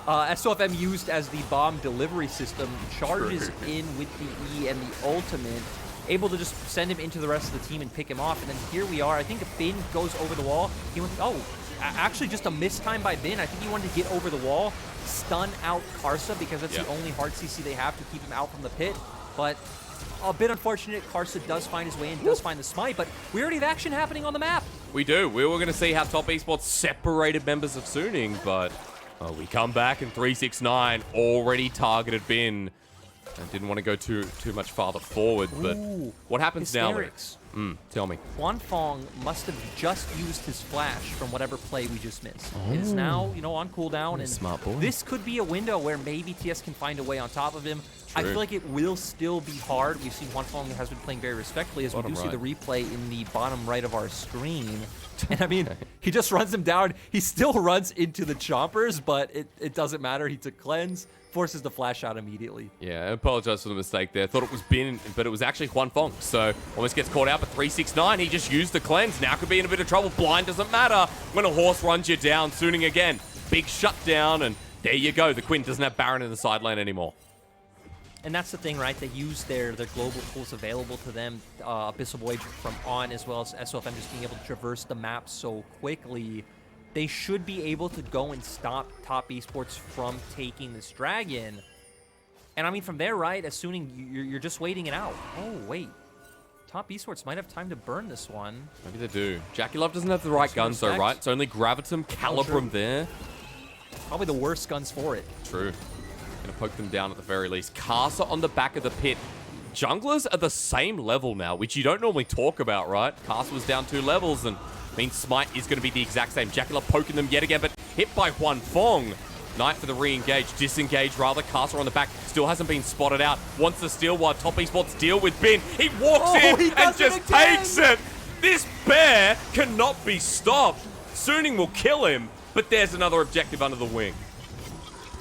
SOFM used as the bomb delivery system, charges in with the E and the ultimate, able to just send him into the rest of the team and pick him off. And then here we are. I think Bin goes over the wall. He went, actually just a mistime by Bin. I think he wanted to get over the wall, stun out Karsa, because that's the only hard CC they have to keep him out from the pit. But a bit unfortunate. Karsa does find his way in, does find the smite, but we already have action happening on the map. We do. We were going to see how Top Esports separated members of Suning, but we come back and 369 already targeted Bin. I didn't want to go too much farther forward, but Ooh, what happens now, Lyric? hysterics. Tell me. Huanfeng must have just used his flash from whatever play we just missed. It is now, on cooldown, and Smart boy. this could be a window where maybe TS can find a way on top of him. I True. feel like it will still be hard. We've seen Huanfeng has been playing very respectfully, as Bottom we do see right. the replay in the bottom right of our screen. And I mean, he just runs him down. He still runs into the chompers, but it doesn't matter. He took cleanse, forces the flash out immediately. Yeah, I apologize for the mistake there. Thought it was Bin, but it was actually Huanfeng. So almost gets caught out, but 369, he just used the cleanse. Now could be in a bit of trouble. Blind doesn't matter when a horse runs you down. Suning again. Big shutdown, and there you go. The Quinn doesn't have Baron in the side lane anymore. And that's the thing, right? They use their global tools available to them, Abyssal Voyage from On, as well as SOFM just being able to traverse the map so quickly. They should be able to go and stop Top Esports from taking this dragon. And I mean, from there, right, assuming you're just waiting it out. Oh, wait. Top Esports might have time to burn this one. Maybe they do. Jackie Love doesn't have the right guns, though, right? It's only Gravitum, Calibrum there. Probably the worst guns for it. True. Gonna poke them down at the very least. Karsa on the back of the pit. Junglers are the same level now, which you don't normally talk about, right? Karsa was down 2 levels, and means Smite is going to be the exact same. Jackie Love poking them yet again, but hit by Huanfeng. Knight for the re-engage. Disengage, rather. Karsa on the back. Still hasn't been spotted out. Wants to steal while Top Esports deal with Bin. He walks in and just takes it. This bear cannot be stopped. Suning will kill him, but there's another objective under the wing.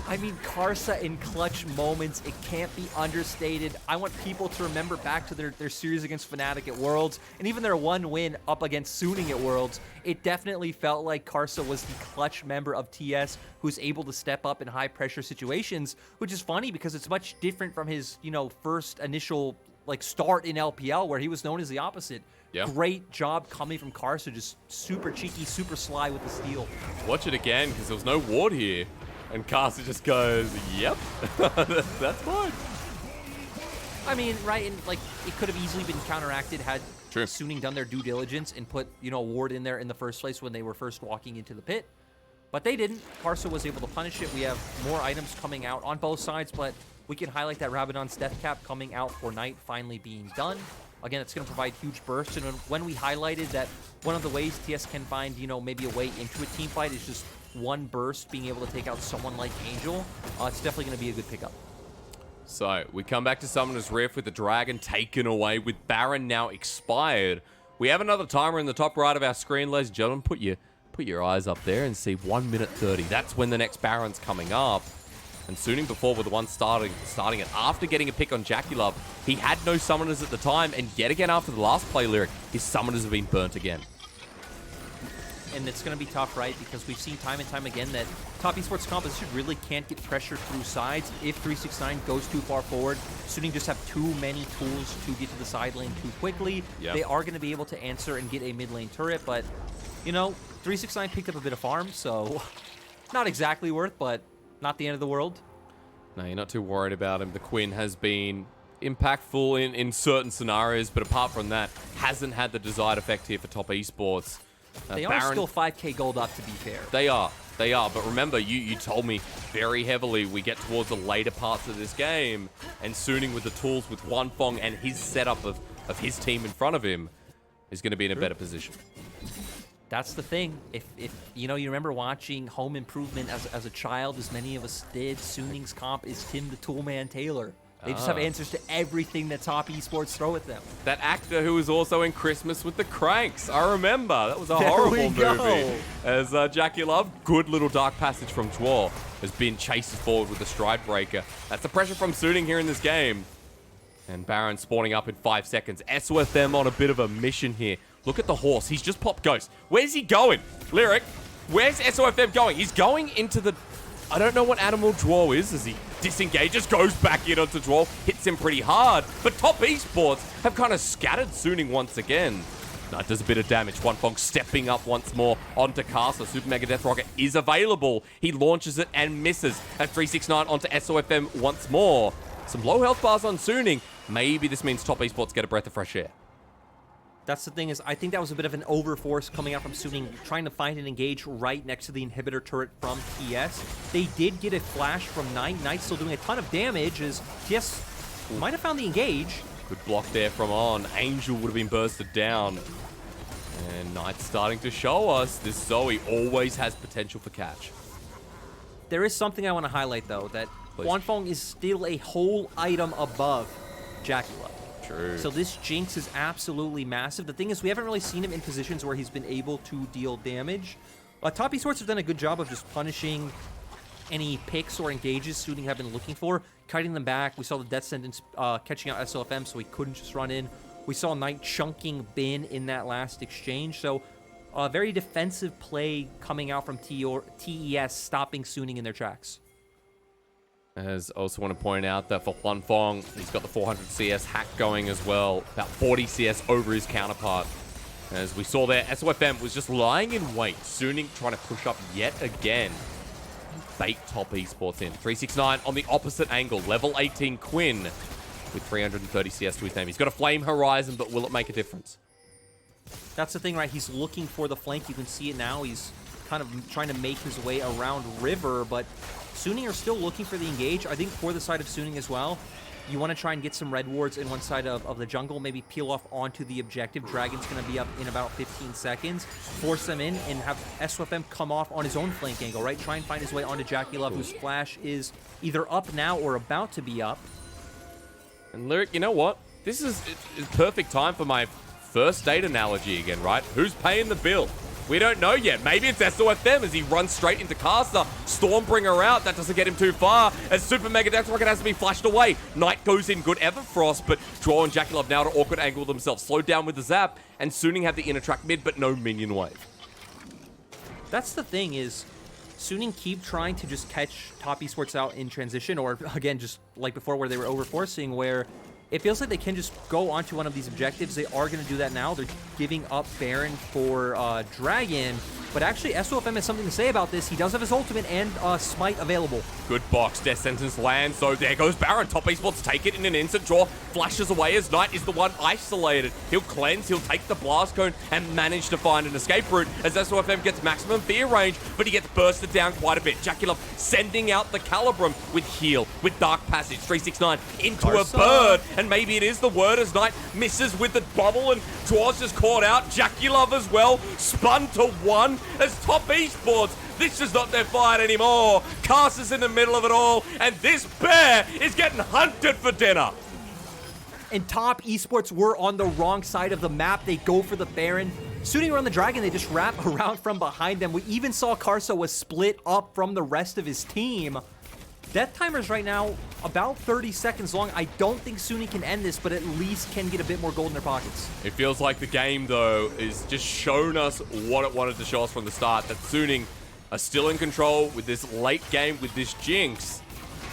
I mean, Karsa in clutch moments, it can't be understated. I want people to remember back to their series against Fnatic at Worlds, and even their one win up against Suning at Worlds. It definitely felt like Karsa was the clutch member of TS who's able to step up in high-pressure situations, which is funny because it's much different from his, first initial start in LPL, where he was known as the opposite. Yeah. Great job coming from Karsa, just super cheeky, super sly with the steal. Watch it again, because there was no ward here. And Karsa just goes, yep, that's fine. I mean, right, and it could have easily been counteracted had True. Suning done their due diligence and put, a ward in there in the first place when they were first walking into the pit. But they didn't. Karsa was able to punish it. We have more items coming out on both sides, but we can highlight that Rabadon's Death Cap coming out for Knight finally being done. Again, it's going to provide huge bursts, and when we highlighted that one of the ways TS can find, maybe a way into a team fight is just one burst being able to take out someone like Angel, it's definitely going to be a good pickup. So, we come back to Summoner's Rift with the Dragon taken away, with Baron now expired. We have another timer in the top right of our screen, ladies and gentlemen. Put your eyes up there and see 1 minute 30. That's when the next Baron's coming up. And Suning before were the ones starting it after getting a pick on Jackie Love. He had no summoners at the time, and yet again after the last play, Lyric, his summoners have been burnt again. And it's going to be tough, right? Because we've seen time and time again that Top Esports composition really can't get pressure through sides. If 369 goes too far forward, Suning just have too many tools to get to the side lane too quickly. Yep. They are going to be able to answer and get a mid lane turret, but, 369 picked up a bit of farm, so not exactly worth, but not the end of the world. No, you're not too worried about him. The Quinn has been impactful in certain scenarios, but apart from that, hasn't had the desired effect here for Top Esports. They are still 5k gold up, to be fair. They are. But remember, you told me very heavily we get towards the later parts of this game, and Suning with the tools with Huanfeng and his setup of his team in front of him is going to be in a better position. That's the thing. If you remember watching Home Improvement as a child, as many of us did, Suning's comp is Tim the Toolman Taylor. They just have answers to everything that Top Esports throw at them. That actor who was also in Christmas with the Cranks. I remember. That was a horrible movie. As Jackie Love, good little dark passage from Dwar, has been chased forward with the Stride Breaker. That's the pressure from Suning here in this game. And Baron spawning up in 5 seconds. SOFM on a bit of a mission here. Look at the horse. He's just popped Ghost. Where's he going? Lyric, where's SOFM going? He's going into the... I don't know what animal Dwar is as he disengages, goes back in onto Dwar, hits him pretty hard. But Top Esports have kind of scattered Suning once again. That does a bit of damage. Huanfeng stepping up once more onto Karsa. Super Mega Death Rocket is available. He launches it and misses. At 369 onto SOFM once more. Some low health bars on Suning. Maybe this means Top Esports get a breath of fresh air. That's the thing is, I think that was a bit of an overforce coming out from Suning, trying to find an engage right next to the inhibitor turret from TS. They did get a flash from Knight. Knight still doing a ton of damage as TS might have found the engage. Good block there from On. Angel would have been bursted down. And Knight's starting to show us this Zoe always has potential for catch. There is something I want to highlight, though, that Please. Huanfeng is still a whole item above JackeyLove. True. So this Jinx is absolutely massive. The thing is, we haven't really seen him in positions where he's been able to deal damage. Top esports have done a good job of just punishing any picks or engages Suning have been looking for, kiting them back. We saw the death sentence catching out SLFM, so he couldn't just run in. We saw Knight chunking Bin in that last exchange. So a very defensive play coming out from TES, stopping Suning in their tracks. As I also want to point out that for Huanfeng, he's got the 400 CS hack going as well. About 40 CS over his counterpart. As we saw there, SOFM was just lying in wait. Suning trying to push up yet again. Bait top esports in. 369 on the opposite angle. Level 18 Quinn with 330 CS to his name. He's got a Flame Horizon, but will it make a difference? That's the thing, right? He's looking for the flank. You can see it now. He's kind of trying to make his way around River, but Suning are still looking for the engage. I think for the side of Suning as well, you want to try and get some red wards in one side of the jungle, maybe peel off onto the objective. Dragon's going to be up in about 15 seconds. Force them in and have SOFM come off on his own flank angle, right? Try and find his way onto JackeyLove, whose flash is either up now or about to be up. And Lyric, you know what? This is perfect time for my first date analogy again, right? Who's paying the bill? We don't know yet. Maybe it's SOFM as he runs straight into Caster. Stormbringer out. That doesn't get him too far. As Super Mega Death Rocket has to be flashed away. Knight goes in. Good Everfrost, but Draw and JackeyLove now to awkward angle themselves. Slowed down with the zap, and Suning have the inner track mid, but no minion wave. That's the thing is, Suning keep trying to just catch top esports out in transition, or again, just like before where they were overforcing, where it feels like they can just go onto one of these objectives. They are going to do that now. They're giving up Baron for Dragon. But actually, SOFM has something to say about this. He does have his ultimate and Smite available. Good box. Death Sentence lands. So there goes Baron. Top esports take it in an instant draw. Flashes away as Knight is the one isolated. He'll cleanse. He'll take the Blast Cone and manage to find an escape route as SOFM gets maximum fear range, but he gets bursted down quite a bit. JackeyLove sending out the Calibrum with heal, with Dark Passage. 369 into Karsa. a bird. And maybe it is the word as Knight misses with the bubble and Draw's just caught out. JackeyLove as well. Spun to one as top esports. This is not their fight anymore. Caster's in the middle of it all, and this bear is getting hunted for dinner. And top esports were on the wrong side of the map. They go for the Baron. Suning around the Dragon, they just wrap around from behind them. We even saw Karsa was split up from the rest of his team. Death timer's right now about 30 seconds long. I don't think Suning can end this, but at least can get a bit more gold in their pockets. It feels like the game, though, is just shown us what it wanted to show us from the start, that Suning are still in control with this late game, with this Jinx.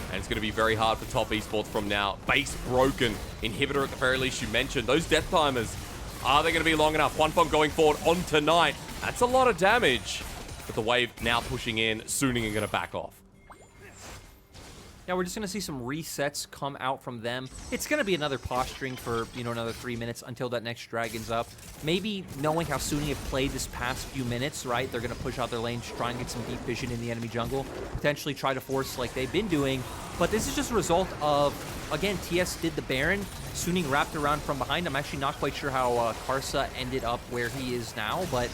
And it's going to be very hard for top esports from now. Base broken. Inhibitor at the very least you mentioned. Those death timers, are they going to be long enough? Huanfeng going forward on tonight. That's a lot of damage. But the wave now pushing in. Suning are going to back off. Yeah, we're just going to see some resets come out from them. It's going to be another posturing for, another 3 minutes until that next Dragon's up. Maybe knowing how Suning have played this past few minutes, right? They're going to push out their lanes, try and get some deep vision in the enemy jungle, potentially try to force like they've been doing. But this is just a result of, again, TS did the Baron. Suning wrapped around from behind. I'm actually not quite sure how Karsa ended up where he is now, but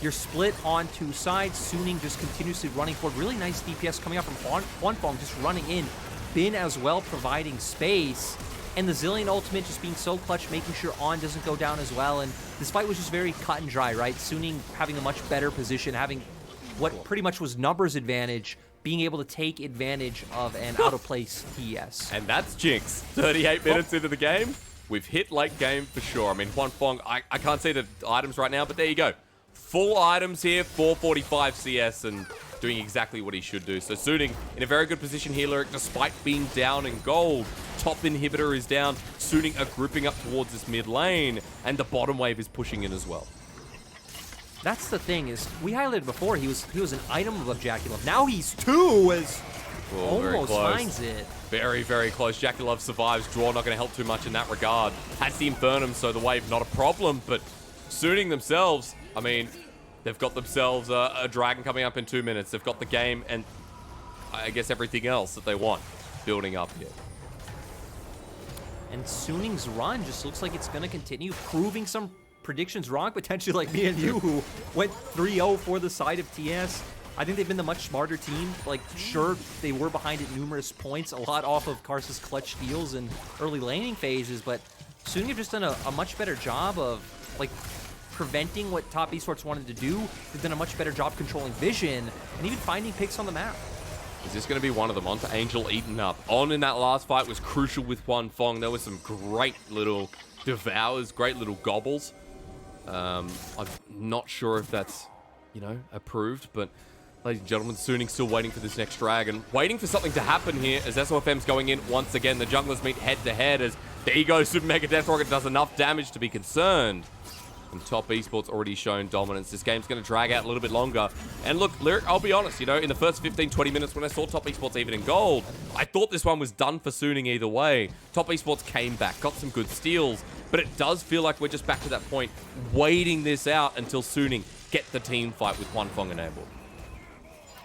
you're split on two sides. Suning just continuously running forward. Really nice DPS coming out from Huanfeng, just running in. Bin as well, providing space. And the Zilean ultimate just being so clutch, making sure On doesn't go down as well. And this fight was just very cut and dry, right? Suning having a much better position, having what pretty much was numbers advantage, being able to take advantage of an out-of-place TS. And that's Jinx. 38 minutes into the game. We've hit late game for sure. I mean, Huanfeng, I can't see the items right now, but there you go. Full items here, 445 CS, and doing exactly what he should do. So Suning in a very good position here, Lyric, despite being down in gold. Top inhibitor is down. Suning are grouping up towards this mid lane, and the bottom wave is pushing in as well. That's the thing, is we highlighted before, he was an item above JackeyLove. Now he's two, as almost finds it. Very, very close. Jackie Love survives. Draw not going to help too much in that regard. Has the Infernum, so the wave not a problem, but Suning themselves, I mean, they've got themselves a dragon coming up in 2 minutes. They've got the game and I guess everything else that they want building up here. And Suning's run just looks like it's going to continue, proving some predictions wrong, potentially like me and you, who went 3-0 for the side of TS. I think they've been the much smarter team. Like, sure, they were behind at numerous points, a lot off of Karsa's clutch steals and early laning phases, but Suning have just done a much better job of, like, preventing what Top Esports wanted to do. They've done a much better job controlling vision and even finding picks on the map. Is this going to be one of them? Onto Angel eaten up. On in that last fight was crucial with Huanfeng. There was some great little devours, great little gobbles. I'm not sure if that's, you know, approved, but ladies and gentlemen, Suning still waiting for this next dragon. Waiting for something to happen here as SOFM's going in once again. The junglers meet head to head as there you go, Super Mega Death Rocket does enough damage to be concerned. And Top Esports already shown dominance. This game's going to drag out a little bit longer. And look, Lyric, I'll be honest, you know, in the first 15, 20 minutes when I saw Top Esports even in gold, I thought this one was done for Suning either way. Top Esports came back, got some good steals, but it does feel like we're just back to that point, waiting this out until Suning get the team fight with Huanfeng enabled.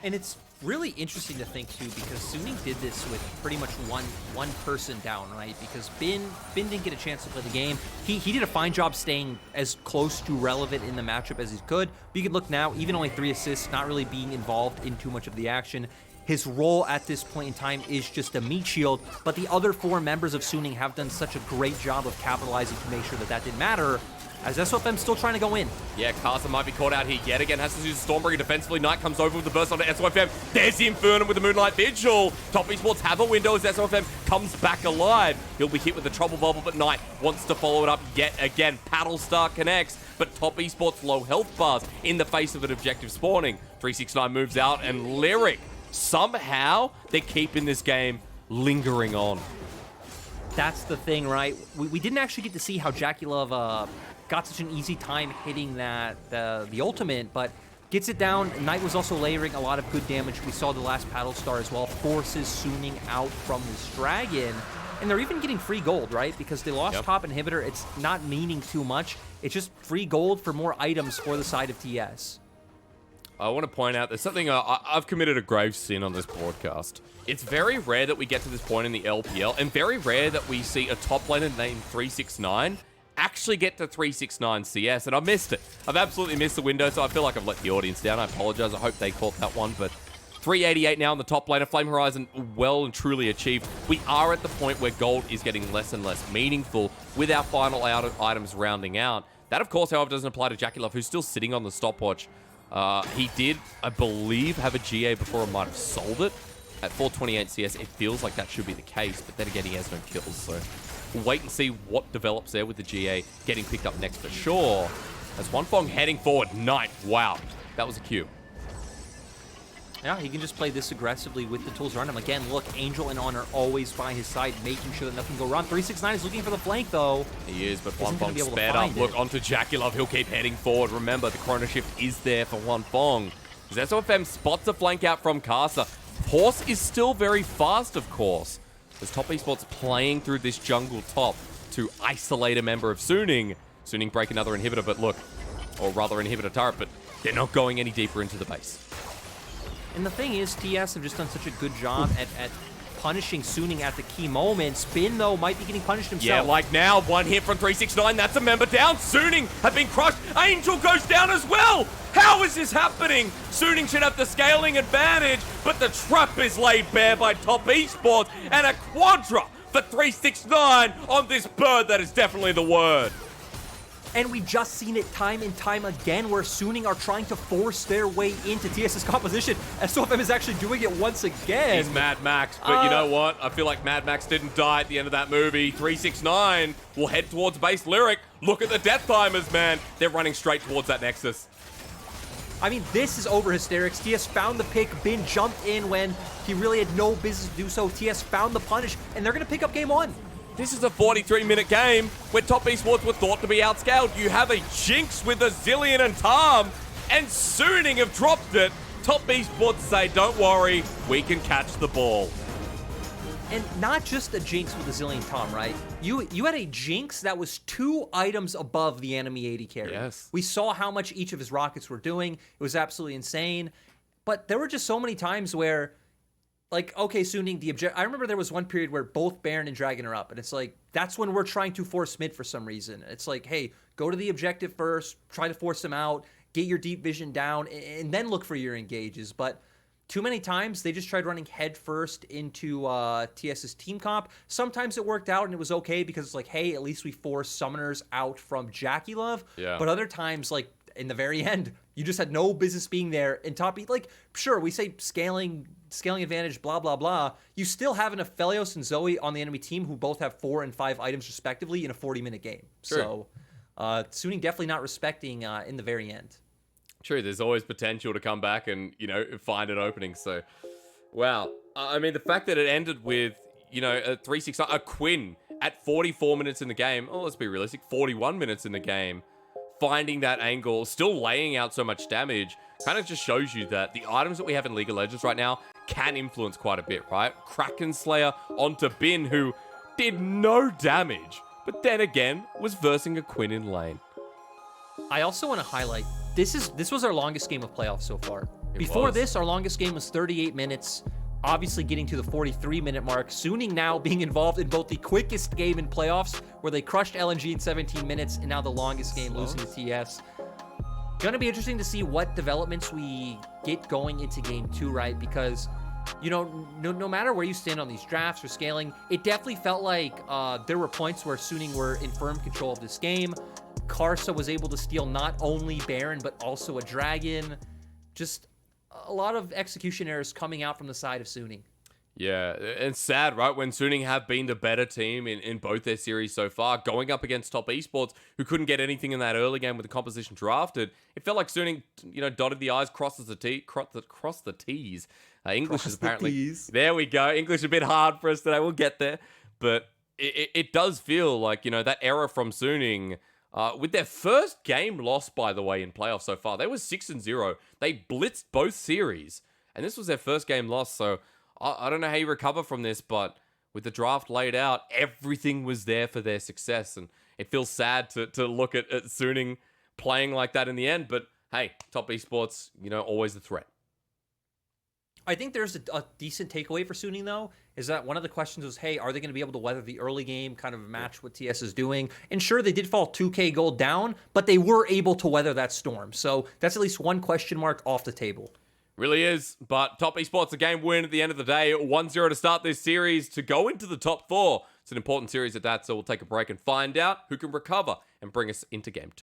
And it's really interesting to think too, because Suning did this with pretty much one person down, right? Because Bin didn't get a chance to play the game. He did a fine job staying as close to relevant in the matchup as he could. But you can look now, even only 3 assists, not really being involved in too much of the action. His role at this point in time is just a meat shield, but the other 4 members of Suning have done such a great job of capitalizing to make sure that that didn't matter, as SOFM's still trying to go in. Yeah, Karsa might be caught out here yet again. Has to use Stormbringer defensively. Knight comes over with the burst onto SOFM. There's the Infernum with the Moonlight Vigil. Top Esports have a window as SOFM comes back alive. He'll be hit with the Trouble Bubble, but Knight wants to follow it up yet again. Paddlestar connects, but Top Esports low health bars in the face of an objective spawning. 369 moves out, and Lyric, somehow, they're keeping this game lingering on. That's the thing, right? We didn't actually get to see how Jackie Love got such an easy time hitting the ultimate, but gets it down. Knight was also layering a lot of good damage. We saw the last Paddlestar as well, forces Suning out from this dragon. And they're even getting free gold, right? Because they lost top inhibitor. It's not meaning too much. It's just free gold for more items for the side of TS. I want to point out there's something I've committed a grave sin on this broadcast. It's very rare that we get to this point in the LPL, and very rare that we see a top laner named 369 actually get to 369 CS, and I missed it. I've absolutely missed the window, so I feel like I've let the audience down. I apologize. I hope they caught that one, but 388 now in the top laner. Flame Horizon well and truly achieved. We are at the point where gold is getting less and less meaningful with our final items rounding out. That, of course, however, doesn't apply to Jackie Love, who's still sitting on the stopwatch. He did, I believe, have a GA before and might have sold it. At 428 CS, it feels like that should be the case, but then again, he has no kills, so we'll wait and see what develops there with the GA getting picked up next for sure. As Huanfeng heading forward, Knight, wow, that was a Q. Yeah, he can just play this aggressively with the tools around him. Again, look, Angel and On are always by his side, making sure that nothing go wrong. 369 is looking for the flank, though. He is, but Huanfeng sped up. Look, onto Jackie Love. He'll keep heading forward. Remember, the Chrono Shift is there for Huanfeng. SOFM spots a flank out from Karsa. Horse is still very fast, of course. As Top Esports playing through this jungle top to isolate a member of Suning. Suning break another inhibitor, but look, or rather inhibitor turret, but they're not going any deeper into the base. And the thing is, TS have just done such a good job at punishing Suning at the key moments. Bin, though, might be getting punished himself. Yeah, like now, one hit from 369. That's a member down. Suning have been crushed. Angel goes down as well. How is this happening? Suning should have the scaling advantage, but the trap is laid bare by Top Esports, and a quadra for 369 on this bird. That is definitely the word. And we've just seen it time and time again where Suning are trying to force their way into TS's composition. SOFM is actually doing it once again. He's Mad Max, but you know what? I feel like Mad Max didn't die at the end of that movie. 369 will head towards base Lyric. Look at the death timers, man. They're running straight towards that Nexus. I mean, this is over hysterics. TS found the pick. Bin jumped in when he really had no business to do so. TS found the punish, and they're going to pick up game 1. This is a 43-minute game where Top Esports were thought to be outscaled. You have a Jinx with a Zillion and Tarm, and Suning have dropped it. Top Esports say, don't worry, we can catch the ball. And not just a Jinx with a Zillion Tom, right? You had a Jinx that was 2 items above the enemy AD carry. Yes. We saw how much each of his rockets were doing. It was absolutely insane. But there were just so many times where, like, okay, Suning, I remember there was one period where both Baron and Dragon are up, and it's like, that's when we're trying to force mid for some reason. It's like, hey, go to the objective first, try to force them out, get your deep vision down, and then look for your engages. But too many times, they just tried running head first into TS's team comp. Sometimes it worked out and it was okay because it's like, hey, at least we forced summoners out from Jackie Love. Yeah. But other times, like in the very end, you just had no business being there. And top, like, sure, we say scaling advantage, blah, blah, blah. You still have an Aphelios and Zoe on the enemy team who both have 4 and 5 items respectively in a 40-minute game. Sure. So Suning definitely not respecting in the very end. True, there's always potential to come back and, find an opening. So, wow. I mean, the fact that it ended with, a 3-6, a Quinn at 44 minutes in the game. Oh, let's be realistic, 41 minutes in the game. Finding that angle, still laying out so much damage, kind of just shows you that the items that we have in League of Legends right now can influence quite a bit, right? Kraken Slayer onto Bin, who did no damage, but then again, was versing a Quinn in lane. I also want to highlight, this was our longest game of playoffs so far. Before this, our longest game was 38 minutes, obviously getting to the 43-minute mark. Suning now being involved in both the quickest game in playoffs, where they crushed LNG in 17 minutes, and now the longest game, losing to TS. Gonna be interesting to see what developments we get going into game 2, right? Because, no matter where you stand on these drafts or scaling, it definitely felt like there were points where Suning were in firm control of this game. Karsa was able to steal not only Baron, but also a Dragon. Just a lot of execution errors coming out from the side of Suning. Yeah, and sad, right? When Suning have been the better team in both their series so far, going up against top esports, who couldn't get anything in that early game with the composition drafted, it felt like Suning, dotted the I's, crossed the T's. English is apparently... There we go. English a bit hard for us today. We'll get there. But it does feel like, that era from Suning... with their first game lost, by the way, in playoffs so far. They were 6-0. They blitzed both series. And this was their first game lost. So I don't know how you recover from this, but with the draft laid out, everything was there for their success. And it feels sad to look at Suning playing like that in the end. But hey, top esports, always the threat. I think there's a decent takeaway for Suning, though, is that one of the questions was, hey, are they going to be able to weather the early game, kind of match what TS is doing? And sure, they did fall 2K gold down, but they were able to weather that storm. So that's at least one question mark off the table. Really is, but top esports, a game win at the end of the day, 1-0 to start this series to go into the top 4. It's an important series at that, so we'll take a break and find out who can recover and bring us into game 2.